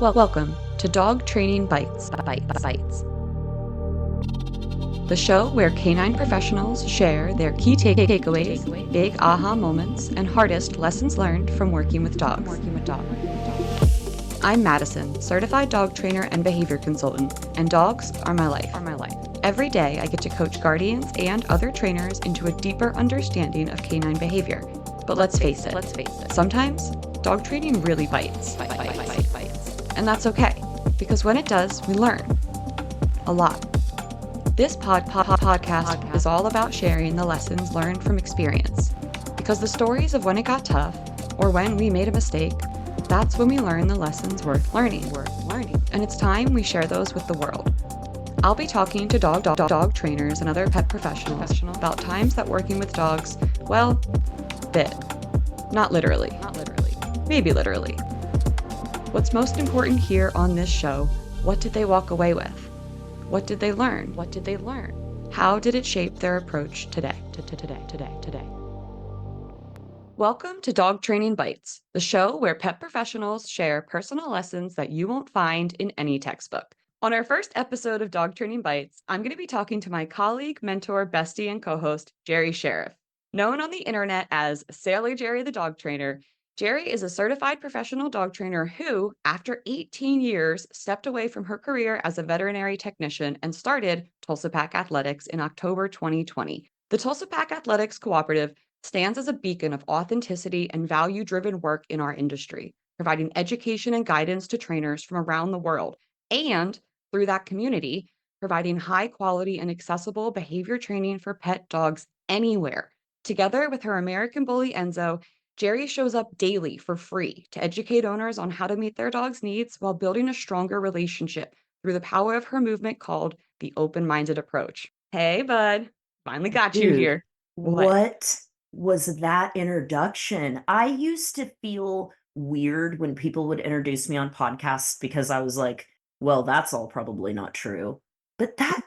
Welcome to Dog Training Bytes. The show where canine professionals share their key takeaways, big aha moments, and hardest lessons learned from working with dogs. I'm Mattison, certified dog trainer and behavior consultant, and dogs are my life. Every day I get to coach guardians and other trainers into a deeper understanding of canine behavior. But let's face it, sometimes dog training really bites. And that's okay, because when it does, we learn a lot. This podcast is all about sharing the lessons learned from experience, because the stories of when it got tough or when we made a mistake, that's when we learn the lessons worth learning. And it's time we share those with the world. I'll be talking to dog trainers and other pet professionals about times that working with dogs, well, bit. Not literally. Maybe literally. What's most important here on this show, what did they walk away with? What did they learn? How did it shape their approach today? Welcome to Dog Training Bytes, the show where pet professionals share personal lessons that you won't find in any textbook. On our first episode of Dog Training Bytes, I'm going to be talking to my colleague, mentor, bestie, and co-host, Jerri Scherff. Known on the internet as Sailor Jerri the Dog Trainer, Jerri is a certified professional dog trainer who, after 18 years, stepped away from her career as a veterinary technician and started Tulsa Pack Athletics in October 2020. The Tulsa Pack Athletics Cooperative stands as a beacon of authenticity and value-driven work in our industry, providing education and guidance to trainers from around the world, and through that community, providing high-quality and accessible behavior training for pet dogs anywhere. Together with her American Bully Enzo, Jerri shows up daily for free to educate owners on how to meet their dog's needs while building a stronger relationship through the power of her movement called the open-minded approach. Hey, bud. Finally got you here. What was that introduction? I used to feel weird when people would introduce me on podcasts because I was like, well, that's all probably not true. But that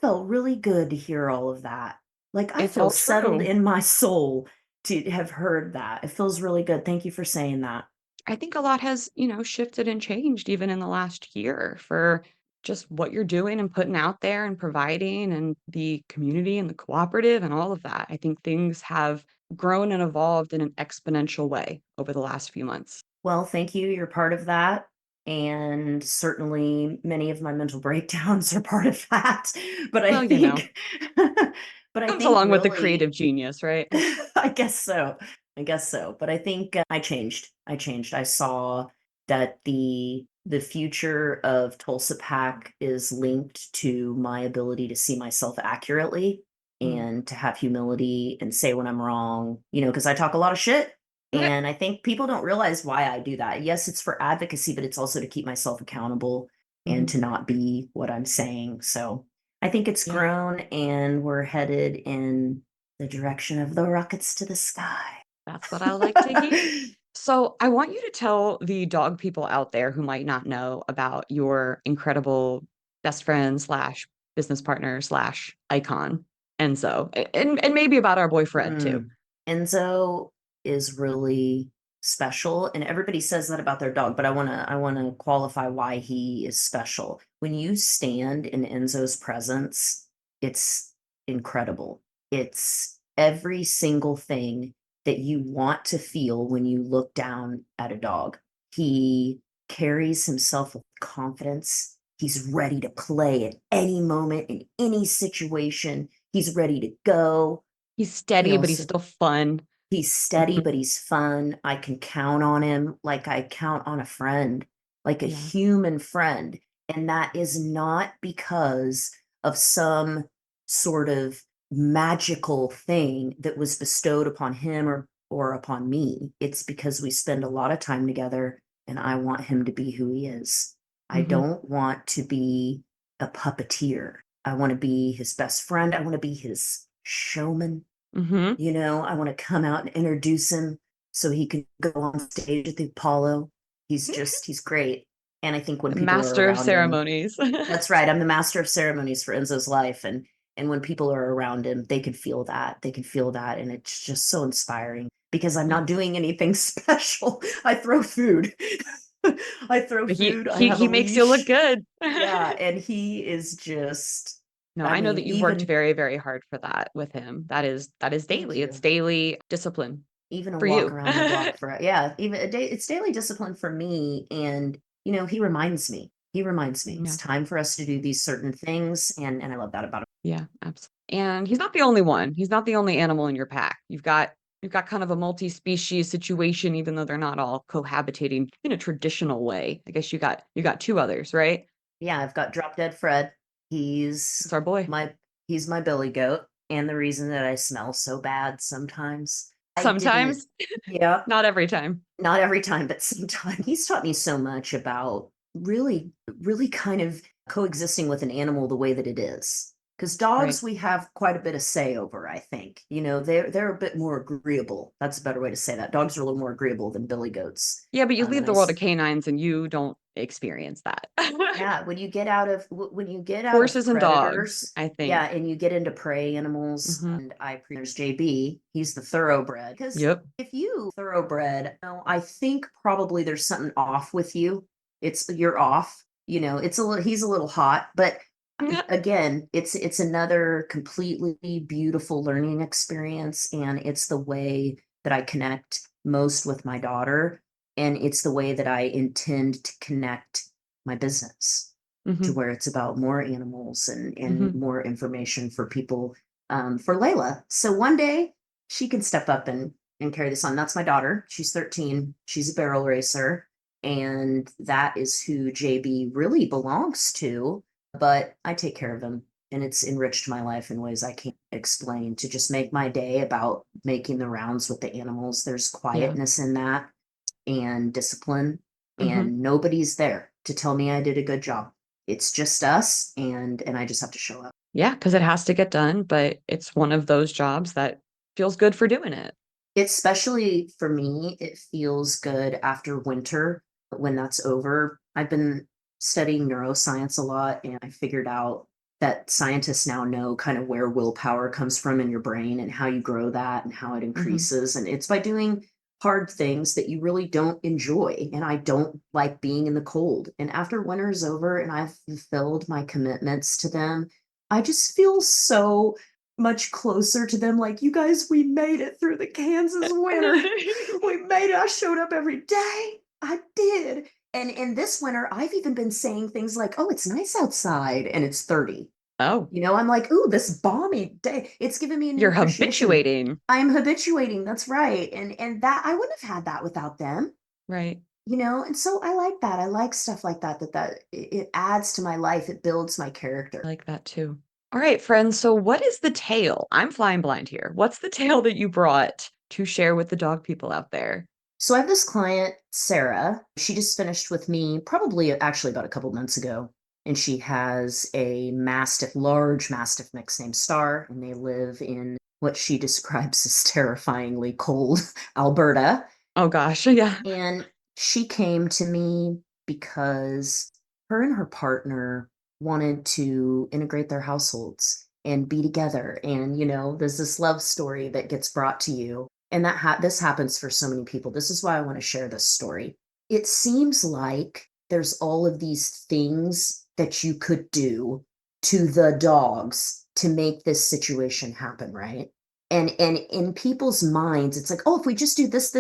felt really good to hear all of that. Like I It's feel all settled true. in my soul to have heard that. It feels really good. Thank you for saying that. I think a lot has, shifted and changed even in the last year for just what you're doing and putting out there and providing and the community and the cooperative and all of that. I think things have grown and evolved in an exponential way over the last few months. Well, thank you. You're part of that. And certainly many of my mental breakdowns are part of that. But I Well, think, but I comes think along with the really, creative genius, right? I guess so. But I think I changed. I saw that the future of Tulsa Pack is linked to my ability to see myself accurately Mm. and to have humility and say when I'm wrong, because I talk a lot of shit. And I think people don't realize why I do that. Yes, it's for advocacy, but it's also to keep myself accountable and Mhm. to not be what I'm saying. So I think it's Yeah. grown and we're headed in the direction of the rockets to the sky. That's what I like to hear. So I want you to tell the dog people out there who might not know about your incredible best friend slash business partner slash icon, Enzo, and maybe about our boy Fred too. Enzo is really special, and everybody says that about their dog, but I wanna qualify why he is special. When you stand in Enzo's presence, it's incredible. It's every single thing that you want to feel when you look down at a dog. He carries himself with confidence. He's ready to play at any moment, in any situation. He's ready to go. He's He steady, but he's also still fun. He's steady, but he's fun. I can count on him like I count on a friend, like a Yeah. human friend. And that is not because of some sort of magical thing that was bestowed upon him or upon me. It's because we spend a lot of time together and I want him to be who he is. I Hmm. don't want to be a puppeteer. I want to be his best friend. I want to be his showman. Hmm. I want to come out and introduce him so he can go on stage at the Apollo. He's great. And I think when The people are master of around him, ceremonies. that's right. I'm the master of ceremonies for Enzo's life. And when people are around him, they can feel that. They can feel that. And it's just so inspiring because I'm Yeah. not doing anything special. I throw food. I throw He food, I he have a he makes you look leash. good. Yeah, and he is just, No, I I know mean, that you've worked even very, very hard for that with him. That is thank daily. It's you. daily discipline Even a for walk you. around the block for, yeah, even a day, it's daily discipline for me. And, he reminds me it's Yeah. time for us to do these certain things. And I love that about him. Yeah, absolutely. And he's not the only one. He's not the only animal in your pack. You've got kind of a multi-species situation, even though they're not all cohabitating in a traditional way. I guess you got two others, right? Yeah, I've got Drop Dead Fred. It's He's our boy. my he's my billy goat, and the reason that I smell so bad sometimes. I didn't Sometimes, Yeah, not every time. not every time, but sometimes. He's taught me so much about really kind of coexisting with an animal the way that it is. Because dogs, Right. we have quite a bit of say over, I think. They're a bit more agreeable. That's a better way to say that. Dogs are a little more agreeable than billy goats. Yeah, but you leave And the world of canines and you don't experience that. Yeah, when you get out of Horses and dogs, predators, I yeah, think. and you get into prey animals, Hmm. and there's JB, he's the thoroughbred. Because Yep. if you thoroughbred, I think probably there's something off with you. You're off. He's a little hot, but again, it's another completely beautiful learning experience, and it's the way that I connect most with my daughter, and it's the way that I intend to connect my business, to Hmm. where it's about more animals and Hmm. more information for people, for Layla. So one day she can step up and carry this on. That's my daughter. She's 13. She's a barrel racer. And that is who JB really belongs to. But I take care of him. And it's enriched my life in ways I can't explain, to just make my day about making the rounds with the animals. There's Yeah. quietness in that, and discipline, Hmm. and nobody's there to tell me I did a good job. It's just us, and I just have to show up. Yeah, because it has to get done, but it's one of those jobs that feels good for doing it. Especially for me, it feels good after winter when that's over. I've been studying neuroscience a lot, and I figured out that scientists now know kind of where willpower comes from in your brain and how you grow that and how it Hmm. increases. And it's by doing hard things that you really don't enjoy. And I don't like being in the cold. And after winter is over and I've fulfilled my commitments to them, I just feel so much closer to them. Like, you guys, we made it through the Kansas winter. We made it. I showed up every day. I did. And in this winter, I've even been saying things like, oh, it's nice outside and it's 30. Oh, I'm like, ooh, this balmy day. It's given me a new you're appreciation. habituating. I'm habituating. That's right. And that I wouldn't have had that without them. Right. And so I like that. I like stuff like that, it adds to my life. It builds my I character. like that too. All right, friends. So, what is the tale? I'm flying blind here. What's the tale that you brought to share with the dog people out there? So I have this client, Sarah. She just finished with me probably actually about a couple months ago. And she has a large mastiff mix named Star, and they live in what she describes as terrifyingly cold Alberta. Oh gosh, yeah. And she came to me because her and her partner wanted to integrate their households and be together. And, there's this love story that gets brought to you. And this happens for so many people. This is why I want to share this story. It seems like there's all of these things that you could do to the dogs to make this situation happen, right? And in people's minds, it's like, oh, if we just do this,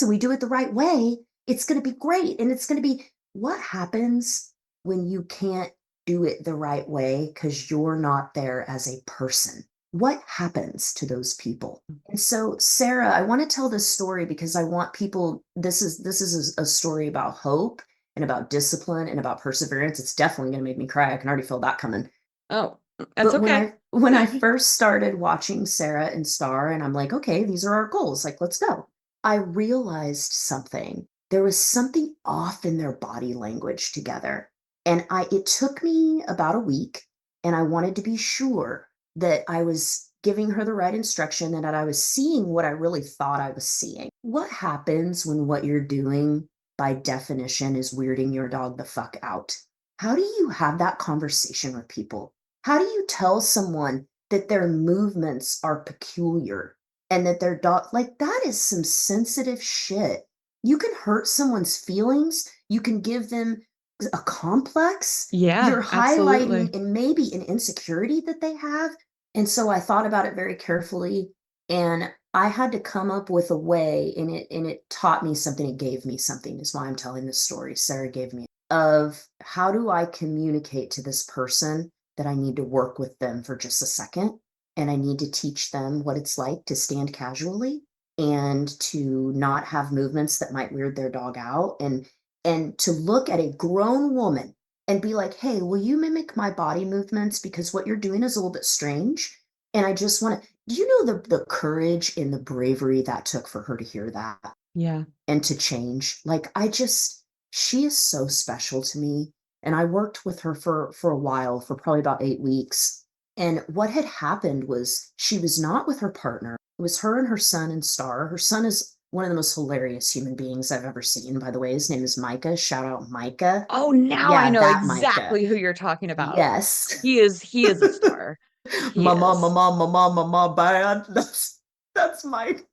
and we do it the right way, it's going to be great. And it's going to be, what happens when you can't do it the right way because you're not there as a person? What happens to those people? And so, Sarah, I want to tell this story because I want people, this is a story about hope and about discipline and about perseverance. It's definitely going to make me cry. I can already feel that coming. Oh, that's But okay. when I first started watching Sarah and Star, and I'm like, okay, these are our goals. Like, let's go. I realized something. There was something off in their body language together. And it took me about a week, and I wanted to be sure that I was giving her the right instruction and that I was seeing what I really thought I was seeing. What happens when what you're doing by definition is weirding your dog the fuck out? How do you have that conversation with people? How do you tell someone that their movements are peculiar and that their dog, like, that is some sensitive shit. You can hurt someone's feelings. You can give them a complex. Yeah, You're absolutely. highlighting and maybe an insecurity that they have. And so I thought about it very carefully, and I had to come up with a way, and it taught me something, it gave me something, is why I'm telling this story. Sarah gave me of how do I communicate to this person that I need to work with them for just a second, and I need to teach them what it's like to stand casually and to not have movements that might weird their dog out, and to look at a grown woman and be like, "Hey, will you mimic my body movements because what you're doing is a little bit strange?" And I just want to, do you know the courage and the bravery that took for her to hear that Yeah. and to change? Like, I just, she is so special to me. And I worked with her for a while, for probably about 8 weeks. And what had happened was she was not with her partner. It was her and her son and Star. Her son is one of the most hilarious human beings I've ever seen, by the way. His name is Micah. Shout out Micah. Oh, now I Yeah, know that Micah. exactly who you're talking about. Yes. He is a star. He Mama, is. mama, mama, mama, bad. That's Mike.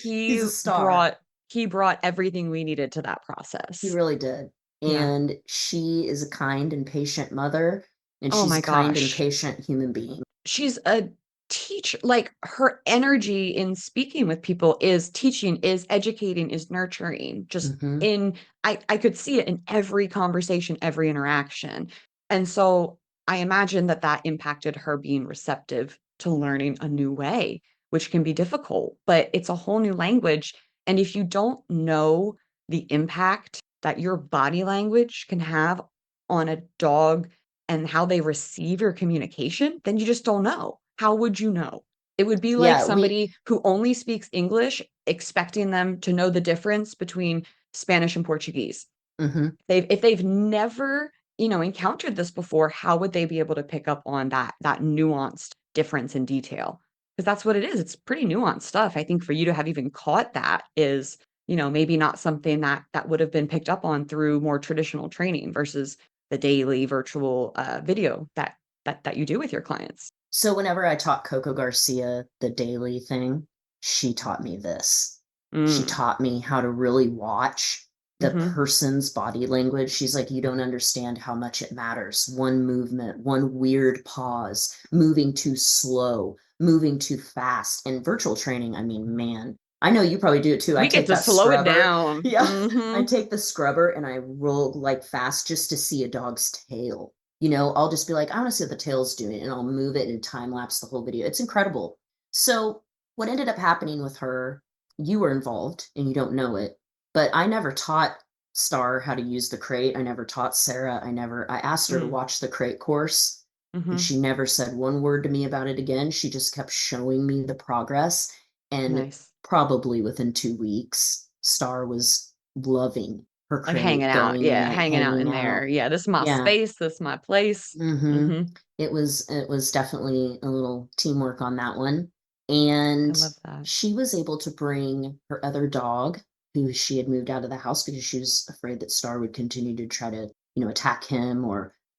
He He's a star. brought he brought everything we needed to that He process. really did. Yeah. And she is a kind and patient mother, and Oh she's my a kind and gosh. patient human being. She's a teacher. Like, her energy in speaking with people is teaching, is educating, is nurturing. Just Hmm. in I could see it in every conversation, every interaction. And so I imagine that that impacted her being receptive to learning a new way, which can be difficult, but it's a whole new language. And if you don't know the impact that your body language can have on a dog and how they receive your communication, then you just don't know. How would you know? It would be like Yeah, we somebody who only speaks English, expecting them to know the difference between Spanish and Portuguese. mhm. If they've never, encountered this before, how would they be able to pick up on that nuanced difference in detail? Because that's what it is. It's pretty nuanced stuff. I think for you to have even caught that is, maybe not something that would have been picked up on through more traditional training versus the daily virtual video that you do with your clients. So whenever I taught Coco Garcia the daily thing, she taught me this. She Mm. taught me how to really watch the Hmm. person's body language. She's like, you don't understand how much it matters. One movement, one weird pause, moving too slow, moving too fast. In virtual training, I mean, man, I know you probably do it too. I We get take to that slow it scrubber. down. Yeah. I Hmm. take the scrubber and I roll like fast just to see a dog's tail. I'll just be like, I want to see what the tail's doing, and I'll move it and time lapse the whole video. It's incredible. So, what ended up happening with her, you were involved and you don't know it, but I never taught Star how to use the crate. I never taught Sarah. I asked her to Mm. watch the crate course, and Hmm. she never said one word to me about it again. She just kept showing me the progress. And Nice. probably within 2 weeks, Star was loving her Like hanging crate, out. going in Yeah, it, hanging out hanging in there. out. Yeah, this is my Yeah. space, this is my place. Mhm. Hmm. It was definitely a little teamwork on that one, I and love that. she was able to bring her other dog, who she had moved out of the house because she was afraid that Star would continue to try to, attack him,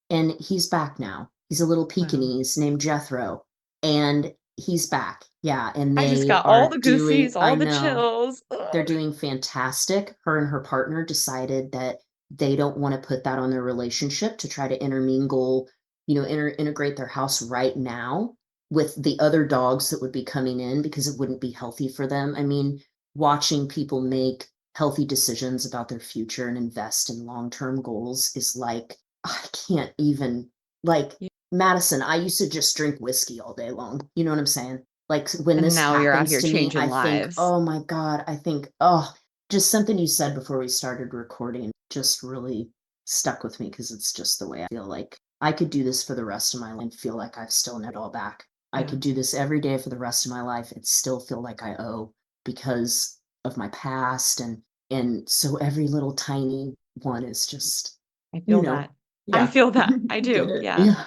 and he's back now. He's a little Wow. Pekingese named Jethro, and he's back. Yeah, and I just they got all are the doing, goosies, all I the know, chills. they're Ugh. doing fantastic. Her and her partner decided that they don't want to put that on their relationship to try to intermingle, integrate their house right now with the other dogs that would be coming in because it wouldn't be healthy for them. I mean, watching people make healthy decisions about their future and invest in long-term goals is like, I can't even, like, Yeah. Madison, I used to just drink whiskey all day long. You know what I'm saying? Like, when And this now you're out happens here to me, changing I think, lives. oh my God, I think, oh, just something you said before we started recording just really stuck with me because it's just the way I feel like I could do this for the rest of my life and feel like I've still net all back. I Yeah. could do this every day for the rest of my life and still feel like I owe because of my past, and so every little tiny one is just, I you feel know, that. I yeah. feel that. I Get do. it? Yeah. Yeah.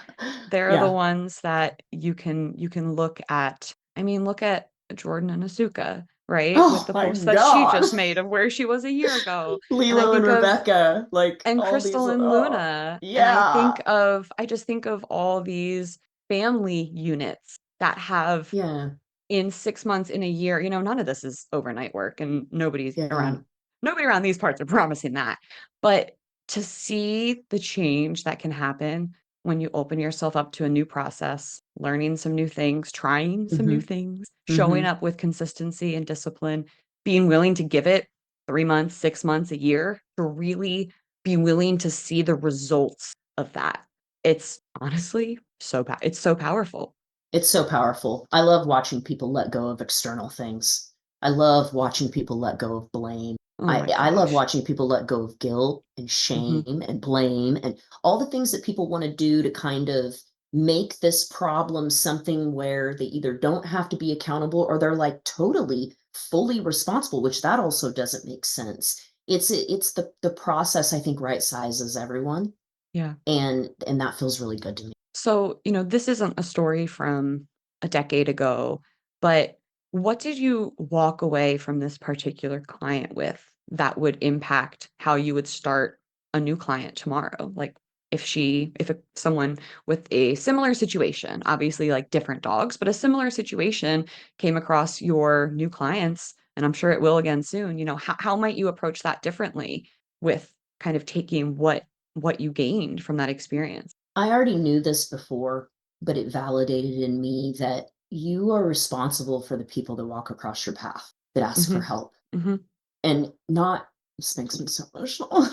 They're the Yeah. ones that you can look at. I mean, look at Jordan and Asuka, right? With Oh the my post that she God. just made of where she was a year ago. And I Lilo and think of Rebecca, like and all these, Crystal and oh, Luna. And yeah. I just think of all these family units that have Yeah. in 6 months, in a year, none of this is overnight work, and Yeah. nobody around these parts are promising that. But to see the change that can happen when you open yourself up to a new process, learning some new things, trying some new Mhm. things, showing Mhm. up with consistency and discipline, being willing to give it 3 months, 6 months, a year, to really be willing to see the results of that. It's honestly it's so powerful. It's so powerful. I love watching people let go of external things. I love watching people let go of blame. Oh I my I love gosh. watching people let go of guilt and Mhm. shame and blame and all the things that people wanna do to kind of make this problem something where they either don't have to be accountable or they're, like, totally, fully responsible, which that also doesn't make sense. It's the process I think right sizes everyone, Yeah. and that feels really good to me. So, this isn't a story from a decade ago, but what did you walk away from this particular client with that would impact how you would start a new client tomorrow? Like someone with a similar situation, obviously like different dogs, but a similar situation came across your new clients, and I'm sure it will again soon, how might you approach that differently with kind of taking what you gained from that experience? I already knew this before, but it validated in me that you are responsible for the people that walk across your path that ask for Mhm. help. Mhm. And not, this makes me so emotional.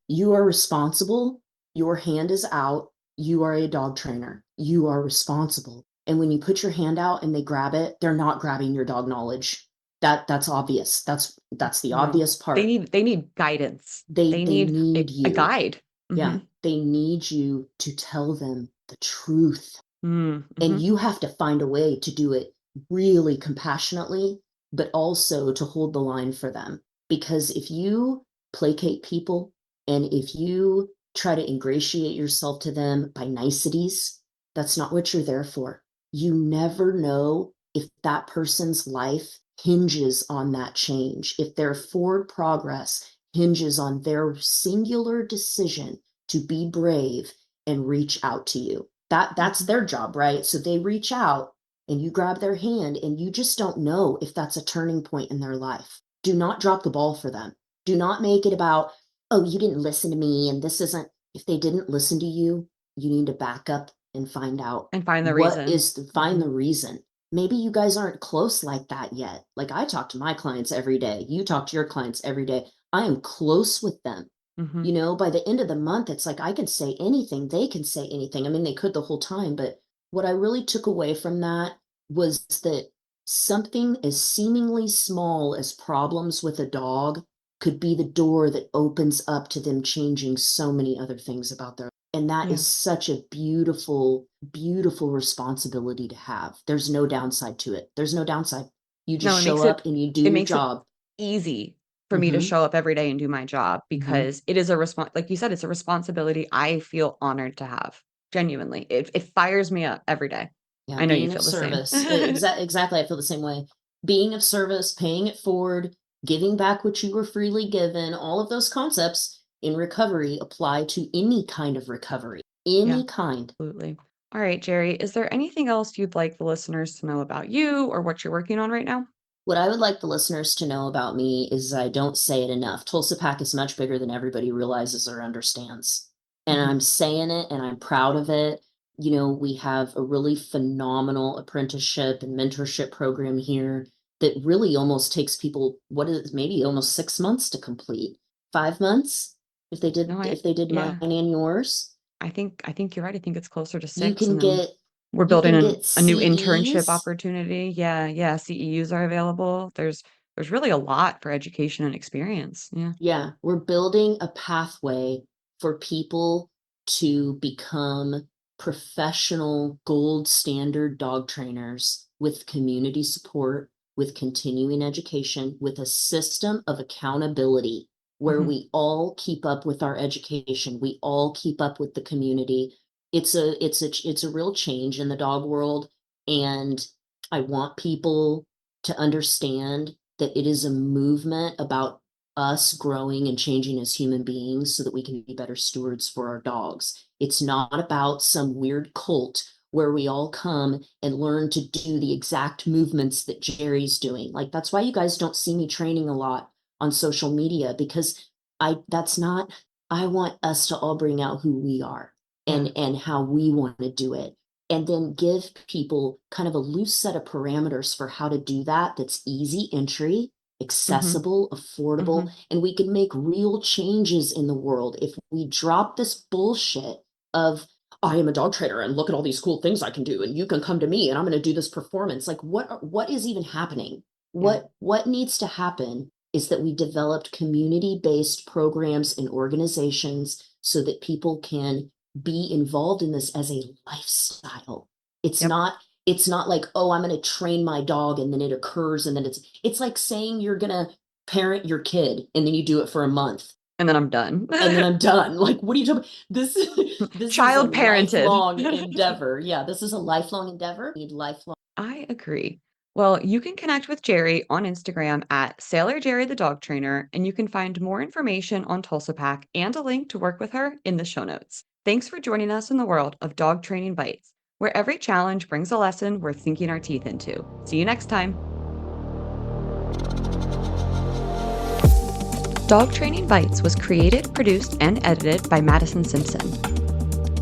You are responsible. Your hand is out. You are a dog trainer. You are responsible. And when you put your hand out and they grab it, they're not grabbing your dog knowledge. That's obvious. That's the No. obvious They part. need they need guidance. They They they need need a you. guide. Yeah, Mhm. they need you to tell them the truth. And Mhm. you have to find a way to do it really compassionately, but also to hold the line for them. Because if you placate people and if you try to ingratiate yourself to them by niceties, that's not what you're there for. You never know if that person's life hinges on that change, if their forward progress hinges on their singular decision to be brave and reach out to you. That's Mhm. their job, right? So they reach out and you grab their hand and you just don't know if that's a turning point in their life. Do not drop the ball for them. Do not make it about, oh, you didn't listen to me and this isn't, if they didn't listen to you, you need to back up and find out And find the reason. find Mhm. the reason. Maybe you guys aren't close like that yet. Like I talk to my clients every day. You talk to your clients every day. I am close with them. Mhm. By the end of the month, it's like I can say anything, they can say anything. I mean, they could the whole time, but what I really took away from that was that something as seemingly small as problems with a dog could be the door that opens up to them changing so many other things about their, and that Yeah. is such a beautiful, beautiful responsibility to have. There's no downside to it. There's no downside. You just No, show up and you do it your makes it job. easy for me to Mhm. show up every day and do my job Mhm. because it is like you said, it's a responsibility I feel honored to have. Genuinely. It fires me up every day. Yeah, I know you being of feel the same. service. Exactly, I feel the same way. Being of service, paying it forward, giving back what you were freely given, all of those concepts in recovery apply to any kind of recovery. Yeah. Any kind. Absolutely. All right, Jerry, is there anything else you'd like the listeners to know about you or what you're working on right now? What I would like the listeners to know about me is I don't say it enough. Tulsa Pack is much bigger than everybody realizes or understands. And Mhm. I'm saying it and I'm proud of it. We have a really phenomenal apprenticeship and mentorship program here that really almost takes people, what is maybe almost 6 months to complete. 5 months if they did No, if they did mine yeah, and yours. I think you're right. I think it's closer to You 6, can and then get we're you building can get a new internship CEs. opportunity. Yeah, yeah, CEUs are available. There's really a lot for education and experience. Yeah. Yeah, we're building a pathway for people to become professional gold standard dog trainers with community support, with continuing education, with a system of accountability where Mhm. we all keep up with our education, we all keep up with the community. It's a real change in the dog world, and I want people to understand that it is a movement about us growing and changing as human beings so that we can be better stewards for our dogs. It's not about some weird cult where we all come and learn to do the exact movements that Jerry's doing. Like, that's why you guys don't see me training a lot on social media, because That's not, I want us to all bring out who we are Yeah. and how we want to do it. And then give people kind of a loose set of parameters for how to do that. That's easy entry, Mhm. accessible, affordable, Mhm. and we can make real changes in the world if we drop this bullshit of, I am a dog trainer and look at all these cool things I can do and you can come to me and I'm going to do this performance. Like what is even happening? Yeah. What needs to happen is that we developed community-based programs and organizations so that people can be involved in this as a lifestyle. It's Yep. not it's not like, "Oh, I'm gonna train my dog," and then it occurs, and then it's like saying you're gonna parent your kid, and then you do it for a month, And then I'm done. and then I'm done. Like, what are you talking? This this is a Child parented. lifelong endeavor. Yeah, this is a lifelong endeavor. We need lifelong. I agree. Well, you can connect with Jerri on Instagram at Sailor Jerry the Dog Trainer, and you can find more information on Tulsa Pack and a link to work with her in the show notes. Thanks for joining us in the world of Dog Training Bites, where every challenge brings a lesson worth sinking our teeth into. See you next time. Dog Training Bites was created, produced, and edited by Mattison Simpson.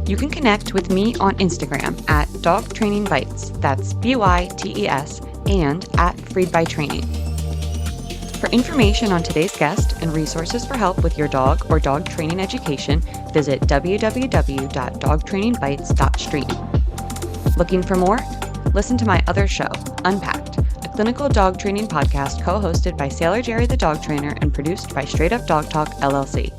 You can connect with me on Instagram at Dog Training Bytes, that's BYTES, and at Freed by Training. For information on today's guest and resources for help with your dog or dog training education, visit www.dogtrainingbytes.stream. Looking for more? Listen to my other show, Unpacked, a clinical dog training podcast co-hosted by Sailor Jerry the Dog Trainer and produced by Straight Up Dog Talk LLC.